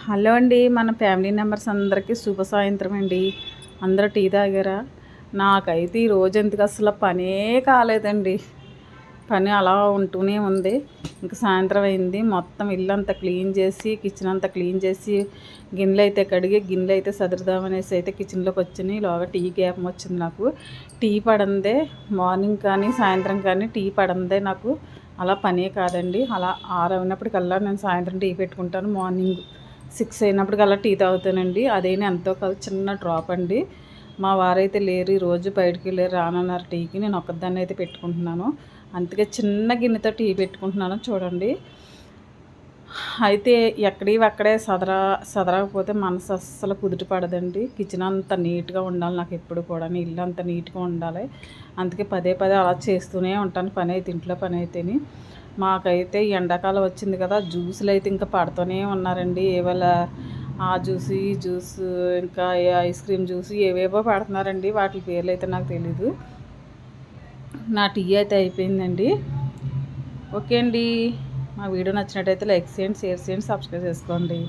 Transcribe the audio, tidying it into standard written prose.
Hello అండి, మన family members అందరికీ శుభ సాయంత్రం అండి. అందరూ టీ తాగారా? నాకైతే ఈ రోజు ఎందుకు అసలు పనే కాలేదండి. పని అలా ఉంటూనే ఉంది. ఇంకా సాయంత్రం అయింది. మొత్తం ఇల్లంతా క్లీన్ చేసి, కిచెన్ అంతా క్లీన్ చేసి, గిన్నెలు అయితే కడిగి, గిన్నెలు అయితే సదురుదామనేసి అయితే కిచెన్లోకి వచ్చినాయి. లోగా టీ గ్యాప్ వచ్చింది నాకు. టీ పడందే మార్నింగ్ కానీ సాయంత్రం కానీ టీ పడందే నాకు అలా పనే కాదండి. అలా 6 అయినప్పటికల్లా నేను సాయంత్రం టీ పెట్టుకుంటాను. మార్నింగ్ 6 అయినప్పటికల్లా టీ తాగుతానండి. అదైనా ఎంతో కాదు, చిన్న డ్రాప్ అండి. మా వారైతే లేరు, ఈరోజు బయటికి వెళ్ళారు, రానన్నారు టీకి. నేను ఒక్కదాన్ని అయితే పెట్టుకుంటున్నాను. అందుకే చిన్న గిన్నెతో టీ పెట్టుకుంటున్నాను చూడండి. అయితే ఎక్కడివి అక్కడే సదరకపోతే మనసు అస్సలు కుదుట పడదండి. కిచెన్ అంతా నీట్గా ఉండాలి నాకు ఎప్పుడు కూడా, ఇల్లు అంతా నీట్గా ఉండాలి. అందుకే పదే పదే అలా చేస్తూనే ఉంటాను పని అయితే, ఇంట్లో పని అయితేని. మాకైతే ఎండాకాలం వచ్చింది కదా, జ్యూసులు అయితే ఇంకా పడుతూనే ఉన్నారండి. ఏవల ఆ జ్యూస్, ఈ జ్యూస్, ఇంకా ఐస్ క్రీమ్ జ్యూస్ ఏవేవో పెడుతున్నారండి. వాటి పేర్లు అయితే నాకు తెలీదు. నా టీ అయితే అయిపోయిందండి. ఓకే అండి, మా వీడియో నచ్చినట్టయితే లైక్ చేయండి, షేర్ చేయండి, సబ్స్క్రైబ్ చేసుకోండి.